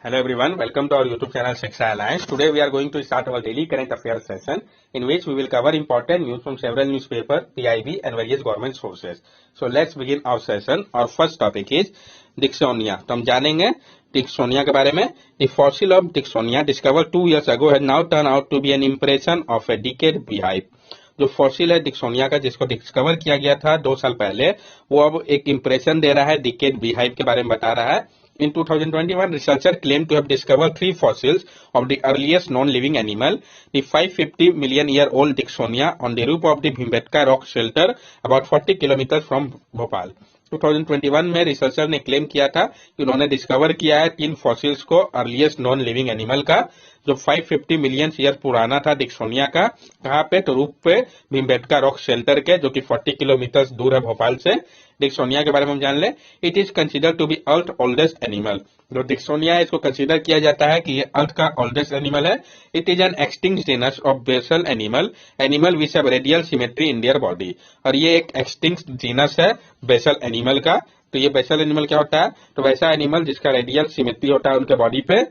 Hello everyone, welcome to our YouTube channel Shiksha Alliance. Today we are going to start our daily current affairs session in which we will cover important news from several newspapers, PIB and various government sources. So let's begin our session. Our first topic is Dicksonia. तो हम जानेंगे Dicksonia के बारे में. The fossil of Dicksonia discovered 2 years ago has now turned out to be an impression of a decayed beehive. जो fossil है डिक्सोनिया का जिसको डिस्कवर किया गया था 2 साल पहले, वो अब एक इंप्रेशन दे रहा है डिकेड बीहाइव के बारे में बता रहा है. In 2021, researchers claimed to have discovered 3 fossils of the earliest known living animal, the 550 million year old Dicksonia on the roof of the Bhimbetka rock shelter about 40 kilometers from Bhopal. 2021 में researcher ने claim किया था कि उन्होंने discover किया है 3 fossils को earliest non living animal का, जो 550 मिलियन ईयर पुराना था डिक्सोनिया का. कहाँ पे? तो रूप पे भीमबेटका रॉक शेल्टर के, जो कि 40 किलोमीटर दूर है भोपाल से. डिक्सोनिया के बारे में हम जान ले. It is consider to be earth oldest animal. जो डिक्सोनिया है इसको कंसिडर किया जाता है कि ये अर्थ का ओल्डेस्ट एनिमल है. It is an extinct genus of basal animal which have radial symmetry in their body. और ये एक एक्सटिंक्ट जीनस है बेसल एनिमल का. तो ये बेसल एनिमल क्या होता है? तो वैसा एनिमल जिसका रेडियल सिमेट्री होता है उनके बॉडी पे.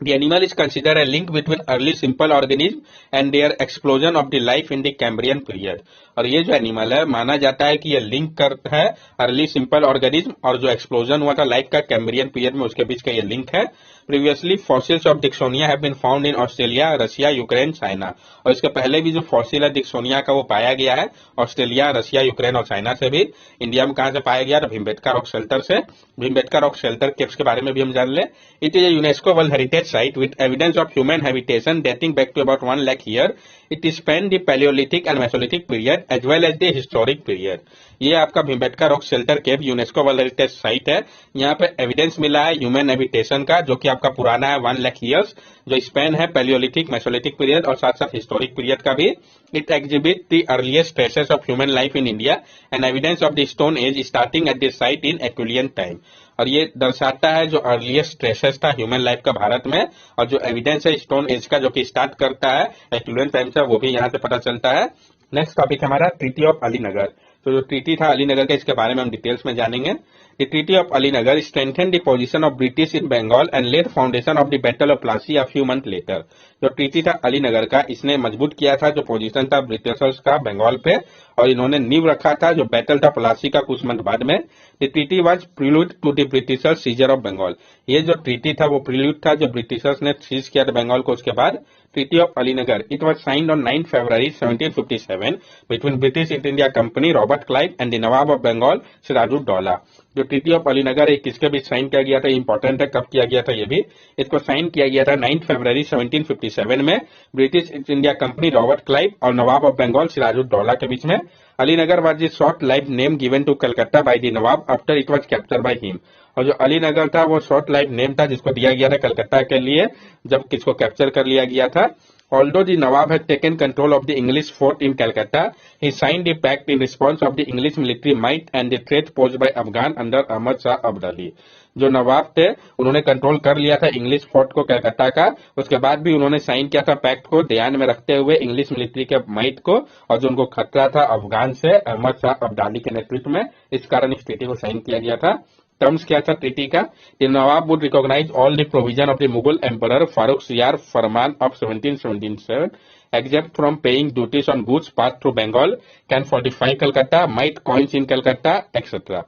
The animal is considered a link between early simple organism and their explosion of the life in the Cambrian period. और ये जो एनिमल है माना जाता है कि ये लिंक करता है अर्ली सिंपल ऑर्गेनिज्म और जो एक्सप्लोजन हुआ था लाइफ का कैम्ब्रियन पीरियड में, उसके बीच का ये लिंक है. Previously fossils of Dicksonia have been found in Australia, Russia, Ukraine, China. और इसके पहले भी जो फॉसिल है डिक्सोनिया का वो पाया गया है ऑस्ट्रेलिया, रशिया, यूक्रेन और चाइना से भी. इंडिया में कहाँ से पाया गया? तो भीमबेटका रॉक शेल्टर से. भीमबेटका रॉक शेल्टर केव्स के बारे में भी हम जान ले. It is a UNESCO world heritage site with evidence of human habitation dating back to about 1 lakh year. It spanned the Paleolithic and Mesolithic period as well as the historic period. ये आपका Bhimbetka rock shelter केव UNESCO world heritage site है. यहाँ पे evidence मिला है human habitation का, जो कि आपका पुराना है 1 लाख ईयर्स, जो स्पेन है पैलियोलिथिक मेसोलिथिक पीरियड और साथ साथ हिस्टोरिक पीरियड का भी. It exhibit the earliest traces of human life in India and evidence of the stone age starting at this site in Acheulian time. और ये दर्शाता है जो अर्लीस्ट ट्रेसेस था ह्यूमन लाइफ का भारत में, और जो एविडेंस है स्टोन एज का जो कि स्टार्ट करता है एक्विलियन टाइम से, वो भी यहाँ से पता चलता है. नेक्स्ट टॉपिक हमारा ट्रीटी ऑफ अलीनगर. तो जो ट्रीटी था अलीनगर का, इसके बारे में हम डिटेल्स में जानेंगे. The Treaty of Alinagar strengthened the position of British in Bengal and laid foundation of the Battle of Plassey a few months later. जो ट्रीटी था अलीनगर का, इसने मजबूत किया था जो पोजीशन था ब्रिटिशर्स का बंगाल पे, और इन्होंने नींव रखा था जो बैटल था प्लासी का कुछ मंथ बाद में. The treaty was prelude to the Britishers seizure of Bengal. ये जो ट्रीटी था वो प्रील्यूड था जो ब्रिटिशर्स ने सीज किया था बंगाल को. उसके बाद Treaty of Alinagar. It was signed on 9 February 1757 between British East India Company, Robert Clive and the Nawab of Bengal, Sirajuddaulah. जो ट्रीटी ऑफ अलीनगर है किसके बीच साइन किया गया था, इंपॉर्टेंट है कब किया गया था ये भी. इसको साइन किया गया था 9 फरवरी 1757 में British East India Company, Robert Clive और नवाब ऑफ बंगाल सिराजुद्दौला के बीच में. Alinagar was the short life name given to Calcutta by the Nawab after it was captured by him. और जो अलीनगर था वो शॉर्ट लाइफ नेम था जिसको दिया गया था कलकत्ता के लिए जब किसको कैप्चर कर लिया गया था. Although the Nawab had taken control of the English fort in Calcutta, he signed the pact in response of the English military might and the threat posed by Afghan under Ahmad Shah Abdali. जो नवाब थे उन्होंने control कर लिया था English fort को कलकत्ता का. उसके बाद भी उन्होंने साइन किया था पैक्ट को ध्यान में रखते हुए इंग्लिश मिलिट्री के माइट को, और जो उनको खतरा था अफगान से अहमद शाह अब्दाली के नेतृत्व में, इस कारण इस ट्रीटी को साइन किया गया था. टर्म्स क्या था ट्रीटी का? The Nawab would recognise all the provision of the Mughal emperor Farrukh Siyar farman of 1777 except from paying duties on goods passed through Bengal, can fortify Calcutta, might coins in Calcutta, etc.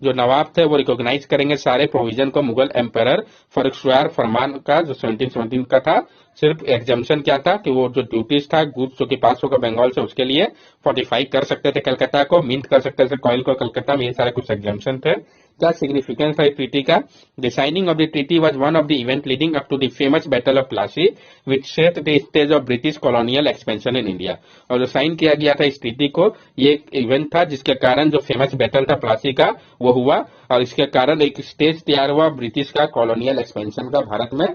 जो नवाब थे वो रिकॉग्नाइज करेंगे सारे प्रोविजन को Mughal emperor Farooq फरमान का जो 1717 का था. सिर्फ एग्जाम्पशन क्या था कि वो जो ड्यूटीज था गुड्स जो कि पास होगा बंगाल से, उसके लिए फोर्टिफाई कर सकते थे कलकत्ता को, मिंट कर सकते थे कॉइल को कलकत्ता में. ये सारे कुछ एग्जाम्पशन थे. क्या सिग्निफिकेंस है ट्रीटी का? The signing of the treaty was one of the event leading up to the famous battle of Plassey which set the stage of British colonial expansion in India. और जो साइन किया गया था इस ट्रीटी को, ये एक इवेंट था जिसके कारण जो फेमस बैटल था प्लासी का वो हुआ, और इसके कारण एक स्टेज तैयार हुआ ब्रिटिश का कॉलोनियल एक्सपेंशन का भारत में.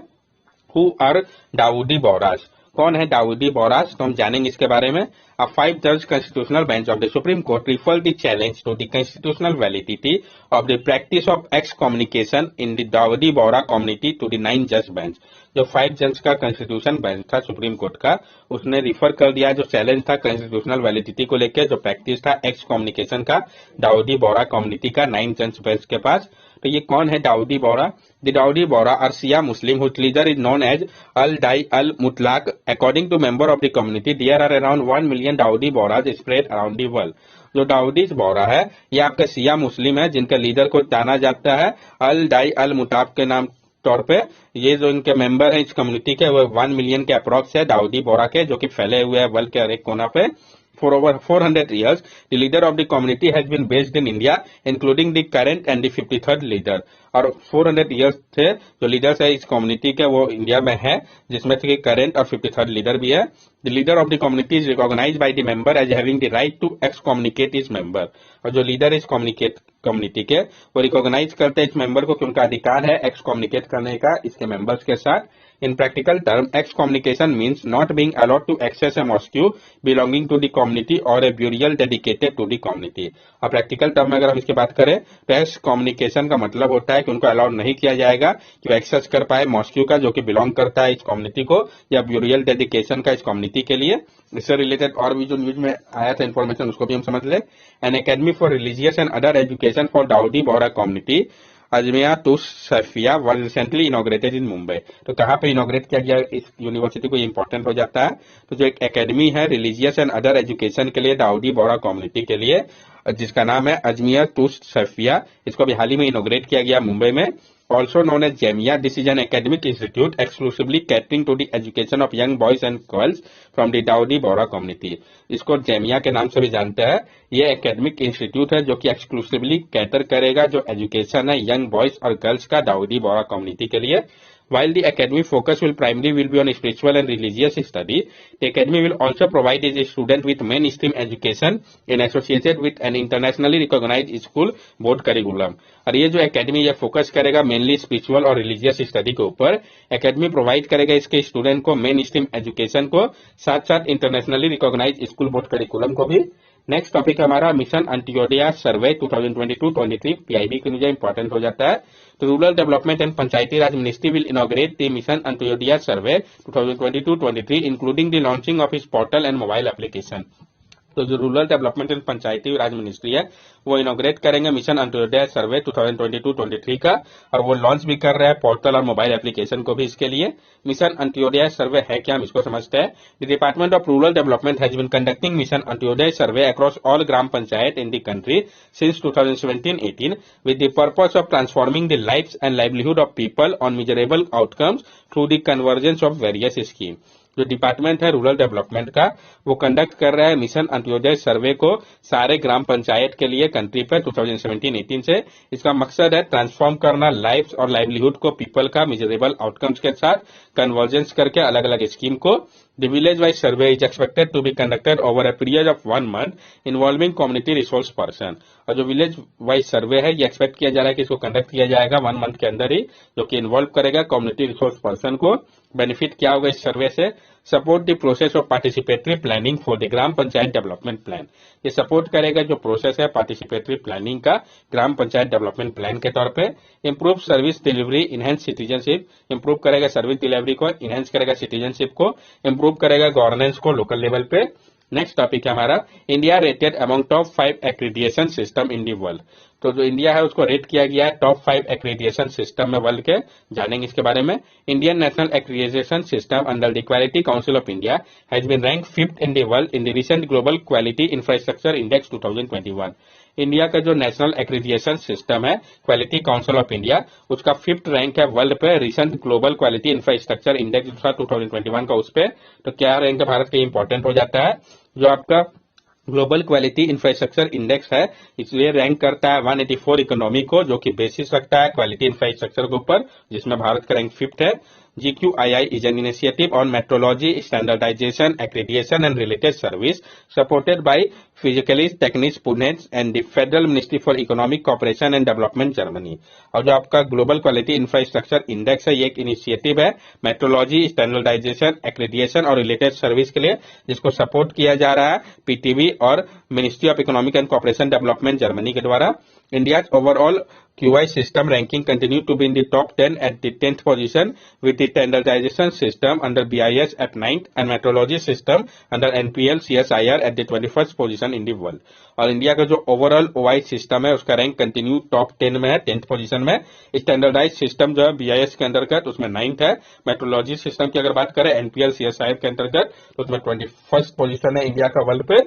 Who are Dawoodi Bohras. कौन है दाऊदी बोरास? तो हम जानेंगे इसके बारे में. A 5-judge constitutional bench of the Supreme Court referred the challenge to the constitutional validity of the practice of excommunication in the Dawoodi Bohra community to the 9-judge bench. जो 5 जज का कॉन्स्टिट्यूशन बेंच था supreme court का, उसने refer कर दिया जो challenge था कॉन्स्टिट्यूशनल वैलिडिटी को लेकर, जो प्रैक्टिस था एक्स कम्युनिकेशन का दाऊदी बोहरा कम्युनिटी का 9 जज बेंच के पास. तो ये कौन है Dawoodi Bohra? The Dawoodi Bohra are Shia Muslim whose leader is known as Al-Dai Al-Mutlaq. According to member of the community, there are around 1 million Dawoodi Bohras spread around the world. जो दाऊदी बोहरा है ये आपका शिया मुस्लिम है जिनके लीडर को जाना जाता है अल डाई अल मुताब के नाम तौर पे। ये जो इनके मेंबर हैं इस कम्युनिटी के वो 1 मिलियन के अप्रॉक्स है दाऊदी बोहरा के, जो कि फैले हुए हैं वर्ल्ड के हर एक कोना पे। For over 400 years, the leader of the community has been based in India, including the current and the 53rd leader. और 400 years से जो लीडर्स है इस कम्युनिटी के वो इंडिया में है, जिसमें से करंट और 53rd लीडर भी है। The leader of the community is recognized by the member as having the right to excommunicate his member. और जो लीडर इस कम्युनिटी के वो रिकॉग्नाइज करते हैं इस मेंबर को कि उनका अधिकार है एक्सकम्युनिकेट करने का इसके मेंबर्स के साथ। In practical term, excommunication means not being allowed to access a mosque belonging to the community or a burial dedicated to the community. और प्रैक्टिकल टर्म में अगर हम इसकी बात करें तो एक्सकम्युनिकेशन का मतलब होता है कि उनको अलाउड नहीं किया जाएगा कि वो एक्सेस कर पाए मॉस्क्यू का जो कि बिलोंग करता है इस कम्युनिटी को या ब्यूरियल डेडिकेशन का इस कम्युनिटी के लिए। इससे रिलेटेड और भी जो न्यूज में आया था इन्फॉर्मेशन उसको भी हम समझ ले। An academy for religious and other education for Dawoodi Bohra community Aljamea tus Saifiyah was recently inaugurated in Mumbai. तो कहाँ पे इनॉग्रेट किया गया इस यूनिवर्सिटी को, ये इंपॉर्टेंट हो जाता है। तो जो एक एकेडमी है रिलीजियस एंड अदर एजुकेशन के लिए दाऊदी बोहरा कम्युनिटी के लिए जिसका नाम है अजमिया तुस सफिया, इसको भी हाल ही में इनॉग्रेट किया गया मुंबई में। Also known as JAMIA, this is an academic institute exclusively catering to the education of young boys and girls from the Dawoodi Bohra community. इसको JAMIA के नाम से भी जानते हैं। ये एकेडमिक इंस्टीट्यूट है जो कि एक्सक्लूसिवली कैटर करेगा जो एजुकेशन है यंग बॉयज और गर्ल्स का दाऊदी बोहरा कम्युनिटी के लिए। While the academy focus will primarily be on spiritual and religious study, the academy will also provide its student with mainstream education in associated with an internationally recognized school board curriculum. और ये जो academy ये focus करेगा mainly spiritual और religious study के ऊपर। Academy provide करेगा इसके स्टूडेंट को मेन स्ट्रीम एजुकेशन को, साथ साथ internationally recognise school board curriculum को भी। नेक्स्ट टॉपिक हमारा मिशन अंत्योदय सर्वे 2022-23 पीआईबी के लिए इंपॉर्टेंट हो जाता है। तो rural development and Panchayati Raj ministry will inaugurate the mission Antyodaya survey 2022-23 including the launching of इस पोर्टल एंड मोबाइल एप्लीकेशन। तो जो rural development and Panchayati Raj ministry है वो इनॉग्रेट करेंगे मिशन अंत्योदय सर्वे 2022-23 का, और वो लॉन्च भी कर रहा है पोर्टल और मोबाइल एप्लीकेशन को भी इसके लिए। मिशन अंत्योदय सर्वे है क्या, हम इसको समझते हैं। The department of rural development has been conducting mission Antyodaya survey across all gram panchayat in the country since 2017-18 with the purpose of transforming the lives and livelihood of people on measurable outcomes through the convergence of various schemes. जो department है rural development का वो conduct कर रहा है mission Antyodaya सर्वे को सारे ग्राम पंचायत के लिए कंट्री पर 2017-18 से। इसका मकसद है ट्रांसफॉर्म करना लाइफ्स और लाइवलीहुड को पीपल का मेजरेबल आउटकम्स के साथ कन्वर्जेंस करके अलग अलग स्कीम को। The village-wise survey is expected to be conducted over a period of 1 month involving community resource person. और जो विलेज वाइज सर्वे है ये एक्सपेक्ट किया जा रहा है कि इसको कंडक्ट किया जाएगा 1 मंथ के अंदर ही, जो कि इन्वॉल्व करेगा कम्युनिटी रिसोर्स पर्सन को। बेनिफिट क्या होगा इस सर्वे से? Support the process of participatory planning for the gram panchayat development plan. ये सपोर्ट करेगा जो प्रोसेस है पार्टिसिपेटरी प्लानिंग का ग्राम पंचायत डेवलपमेंट प्लान के तौर पे। Improve service delivery, enhance citizenship, improve करेगा सर्विस डिलीवरी को, इनहेंस करेगा सिटीजनशिप को, इम्प्रूव करेगा गवर्नेंस को लोकल लेवल पे। नेक्स्ट टॉपिक है हमारा India rated among top 5 accreditation system in the world. तो जो इंडिया है उसको रेट किया गया है टॉप 5 एक्रीडिएशन सिस्टम में वर्ल्ड के, जानेंगे इसके बारे में। Indian national accreditation system under the quality council of India has been rank 5th in the world in the recent global quality infrastructure index 2021। India का जो नेशनल एक्रीडिएशन सिस्टम है quality council of India उसका 5th rank है world पे recent global quality infrastructure index 2021 का उस पे। तो क्या रैंक है भारत का इंपॉर्टेंट हो जाता है। जो आपका ग्लोबल क्वालिटी इंफ्रास्ट्रक्चर इंडेक्स है इसलिए रैंक करता है 184 इकोनॉमी को, जो कि बेसिस रखता है क्वालिटी इंफ्रास्ट्रक्चर के ऊपर, जिसमें भारत का रैंक 5th है। GQII is an initiative on metrology, standardization, accreditation and related service supported by Physicalist Techniques Pune and the Federal Ministry for Economic Cooperation and Development Germany। और जो आपका ग्लोबल क्वालिटी इंफ्रास्ट्रक्चर इंडेक्स है ये एक initiative है metrology, standardisation, accreditation और related service के लिए, जिसको सपोर्ट किया जा रहा है PTB और ministry of economic and cooperation development Germany के द्वारा। India's overall QI system ranking continued to be in the top 10 at the 10th position, with the standardization system under BIS at 9th and metrology system under NPL CSIR at the 21st position in the world. और India का जो overall OI system है उसका rank continue top 10 में है, 10th position में। Standardise system जो है BIS के अंतर्गत उसमें 9th है। मेट्रोलॉजी सिस्टम की अगर बात करें NPL CSIR के अंतर्गत तो उसमें 21st पोजीशन है इंडिया का वर्ल्ड पे।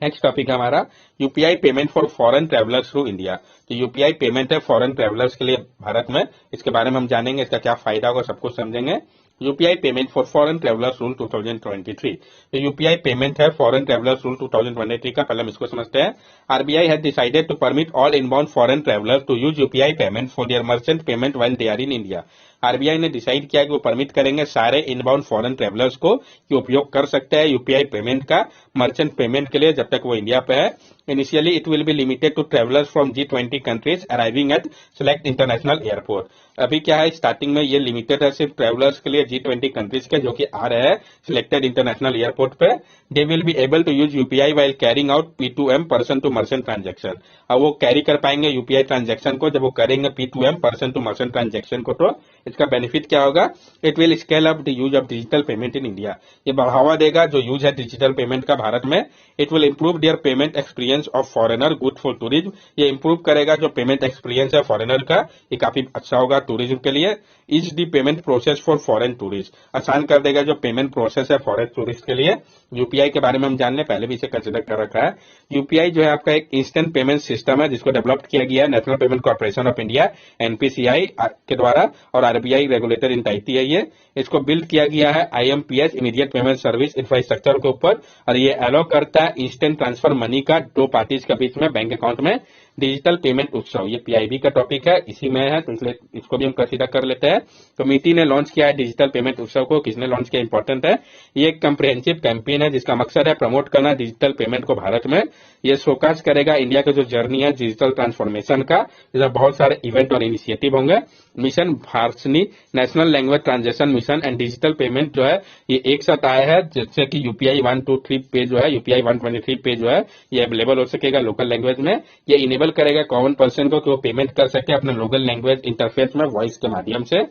नेक्स्ट टॉपिक है हमारा UPI payment for foreign travellers through India. तो यूपीआई पेमेंट है फॉरेन ट्रेवलर्स के लिए भारत में, इसके बारे में हम जानेंगे, इसका क्या फायदा होगा सब कुछ समझेंगे। UPI payment for foreign travellers rule 2023। तो यूपीआई पेमेंट है फॉरेन ट्रेवलर्स रूल 2023 का, पहले हम इसको समझते हैं। RBI has decided to permit all inbound foreign travellers to use UPI payment for their merchant payment while they are in India. RBI ने decide किया कि वो परमिट करेंगे सारे इनबाउंड फॉरेन ट्रेवलर्स को कि उपयोग कर सकते हैं यूपीआई पेमेंट का मर्चेंट पेमेंट के लिए जब तक वो इंडिया पे है। Initially it will be limited to travellers from G20 countries arriving at select international airport. अभी क्या है, स्टार्टिंग में ये लिमिटेड है सिर्फ ट्रेवलर्स के लिए G20 कंट्रीज के जो कि आ रहे हैं सिलेक्टेड इंटरनेशनल एयरपोर्ट पे। They will be able to use UPI while carrying out P2M person to merchant transaction. अब वो कैरी कर पाएंगे यूपीआई ट्रांजेक्शन को जब वो करेंगे P2M person to merchant transaction को। तो इसका बेनिफिट क्या होगा, it will scale up the use of digital payment in India. ये बढ़ावा देगा जो यूज है डिजिटल पेमेंट का भारत में। It will improve there payment experience of foreigner, good for tourism. ये इंप्रूव करेगा जो पेमेंट एक्सपीरियंस है फॉरेनर का, ये काफी अच्छा होगा टूरिज्म के लिए। Is the payment process for foreign tourist, आसान कर देगा जो पेमेंट प्रोसेस है फॉरेन टूरिस्ट के लिए। यूपीआई के बारे में हम जान लें, पहले भी इसे कंसिडर कर रखा है। यूपीआई जो है आपका एक इंस्टेंट पेमेंट सिस्टम है जिसको डेवलप किया गया है national payment corporation of India NPCI के द्वारा, और आरबीआई रेगुलेटर एंटिटी है ये। इसको बिल्ड किया गया है IMPS immediate payment service infrastructure के ऊपर, और ये अलाउ करता है इंस्टेंट ट्रांसफर मनी का दो पार्टीज के बीच में बैंक अकाउंट में। डिजिटल पेमेंट उत्सव ये PIB का टॉपिक है, इसी में है तो इसलिए इसको भी हम कंसीडर कर लेते हैं। तो मीटी ने लॉन्च किया है डिजिटल पेमेंट उत्सव को, किसने लॉन्च किया इंपॉर्टेंट है। ये एक कंप्रिहेंसिव कैंपेन है जिसका मकसद है प्रमोट करना डिजिटल पेमेंट को भारत में। ये शोकास करेगा इंडिया का जो जर्नी है डिजिटल ट्रांसफॉर्मेशन का, जिसमें बहुत सारे इवेंट और इनिशिएटिव होंगे। Mission Bhashini national language transaction mission and digital payment जो है ये एक साथ आया है, जिससे कि यूपीआई 123 पे जो है यूपीआई 123 पे जो है ये अवेलेबल हो सकेगा लोकल लैंग्वेज में। ये इनेबल करेगा कॉमन पर्सन को कि वो पेमेंट कर सके अपने लोकल लैंग्वेज इंटरफेस में वॉइस के माध्यम से।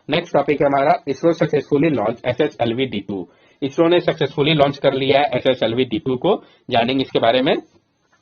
नेक्स्ट टॉपिक है हमारा ISRO successfully launch SSLV-D2। ISRO ने सक्सेसफुली लॉन्च कर लिया है SSLV-D2 को, जानेंगे इसके बारे में।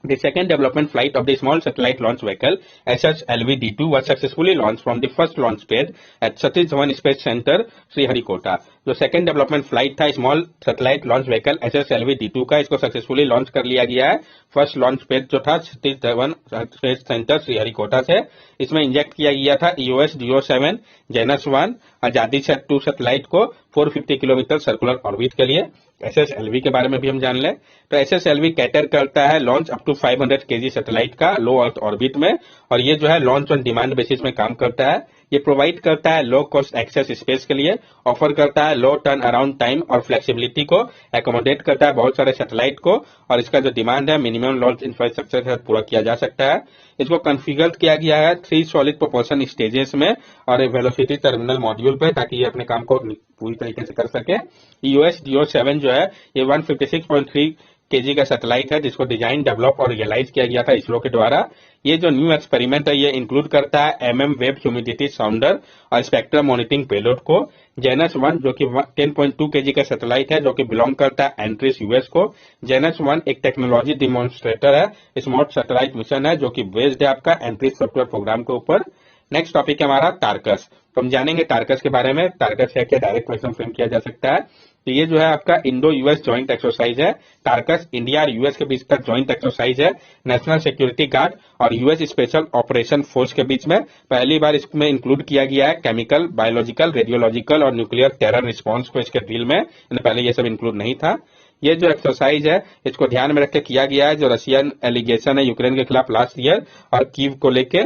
The second development flight of the small satellite launch vehicle SSLV-D2 was successfully launched from the first launch pad at Satish Dhawan Space Center, Sriharikota। जो सेकंड डेवलपमेंट फ्लाइट था small satellite launch vehicle SSLV-D2 का, इसको successfully launch कर लिया गया है first launch pad जो था सतीश धवन स्पेस सेंटर श्रीहरिकोटा से। इसमें इंजेक्ट किया गया था EOS DO7 जेनस-1 आजादी 2 सैटेलाइट को 450 किलोमीटर सर्कुलर ऑर्बिट के लिए। SSLV के बारे में भी हम जान लें तो SSLV कैटर करता है launch up to 500 kg satellite का लो अर्थ ऑर्बिट में, और ये जो है लॉन्च ऑन डिमांड बेसिस में काम करता है। ये प्रोवाइड करता है लो कॉस्ट एक्सेस स्पेस के लिए, ऑफर करता है लो टर्न अराउंड टाइम और फ्लेक्सिबिलिटी को, एकोमोडेट करता है बहुत सारे सैटेलाइट को, और इसका जो डिमांड है मिनिमम लॉन्च इंफ्रास्ट्रक्चर से पूरा किया जा सकता है। इसको कॉन्फ़िगर किया गया है 3 सॉलिड प्रोपोर्शन स्टेजेस में और एक वेलोसिटी टर्मिनल मॉड्यूल पे, ताकि ये अपने काम को पूरी तरीके से कर सके। EOS DO7 जो है ये 156.3 kg का सैटेलाइट है जिसको डिजाइन डेवलप और रियलाइज किया गया था इसरो के द्वारा। ये जो न्यू एक्सपेरिमेंट है ये इंक्लूड करता है वेब ह्यूमिडिटी साउंडर और स्पेक्ट्रम मॉनिटरिंग पेलोड को। जेनस-1 जो कि 10.2 kg का सैटेलाइट है जो कि बिलोंग करता है एंट्रीज US को। जेनस-1 एक टेक्नोलॉजी डिमॉन्स्ट्रेटर है, स्मार्ट सैटेलाइट मिशन है जो कि बेस्ड है आपका एंट्रीज सॉफ्टवेयर प्रोग्राम के ऊपर। नेक्स्ट टॉपिक है हमारा टार्कस। तो हम जानेंगे टार्कस के बारे में, टार्कस है क्या, डायरेक्ट क्वेश्चन फ्रेम किया जा सकता है। तो ये जो है आपका इंडो US ज्वाइंट एक्सरसाइज है। टार्कस इंडिया और US के बीच का ज्वाइंट एक्सरसाइज है नेशनल सिक्योरिटी गार्ड और US स्पेशल ऑपरेशन फोर्स के बीच में। पहली बार इसमें इंक्लूड किया गया है केमिकल, बायोलॉजिकल, रेडियोलॉजिकल और न्यूक्लियर टेरर रिस्पांस को इसके ड्रिल में, पहले ये सब इंक्लूड नहीं था। ये जो एक्सरसाइज है इसको ध्यान में रख के किया गया है जो रशियन एलिगेशन है यूक्रेन के खिलाफ लास्ट ईयर और कीव को लेके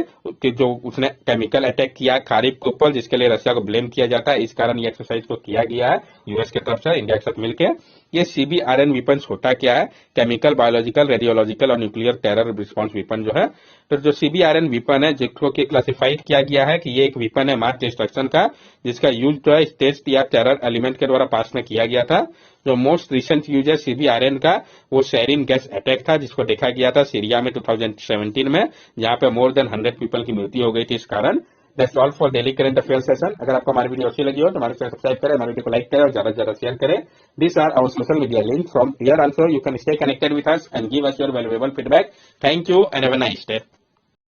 जो उसने केमिकल अटैक किया खारिफ के ऊपर, जिसके लिए रशिया को ब्लेम किया जाता है। इस कारण ये एक्सरसाइज को किया गया है US की तरफ से इंडिया के साथ मिलकर। ये CBRN वेपन्स होता क्या है? केमिकल, बायोलॉजिकल, रेडियोलॉजिकल और न्यूक्लियर टेरर रिस्पॉन्स वेपन जो है। तो जो CBRN वेपन है, जिसको कि क्लासिफाइड किया गया है कि ये एक वेपन है मास डिस्ट्रक्शन का, जिसका यूज जो है टेस्ट या टेरर एलिमेंट के द्वारा पास में किया गया था। जो मोस्ट रिसेंट यूज है CBRN का, वो शेरिन गैस अटैक था, जिसको देखा गया था सीरिया में 2017 में, जहां पे मोर देन 100 पीपल की मृत्यु हो गई थी इस कारण। That's all for daily current affair session. अगर आपको हमारी वीडियो अच्छी लगी हो तो हमारे चैनल सब्सक्राइब करें, हमारे वीडियो को लाइक करें और ज्यादा से ज्यादा शेयर करें। These are our social media links. From here also you can stay connected with us and give us your valuable feedback. Thank you and have a nice day.